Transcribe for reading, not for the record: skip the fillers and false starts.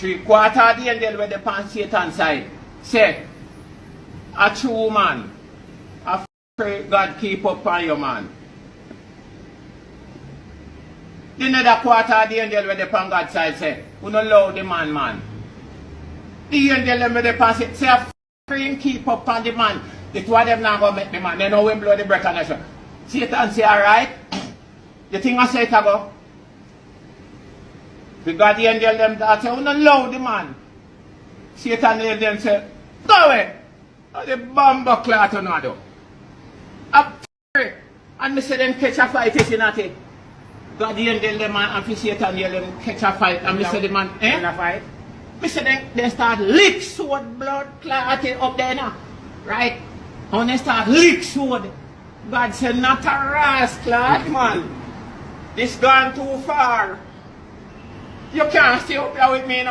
3/4 of the angel with the pan Satan side say, a true man, I pray God keep up on you, man. The other quarter of the angel with the pan God side say, we don't love the man. The angel with the pan say, I pray him keep up on the man. The two of them not going to make the man. They know him blow the breath and say, Satan say, alright. You think I say it go? Because the angel them that say, we don't love the man. Satan them say, go away. The bomb clot on do. I pray. And I say them catch a fight, is not it? God the angel them and for Satan them catch a fight. And I say the man, a fight? I say they start lick sword blood clot up there now. Right? And they start lick sword. God said not a rascal, man. This gone too far. You can't stay up here with me now.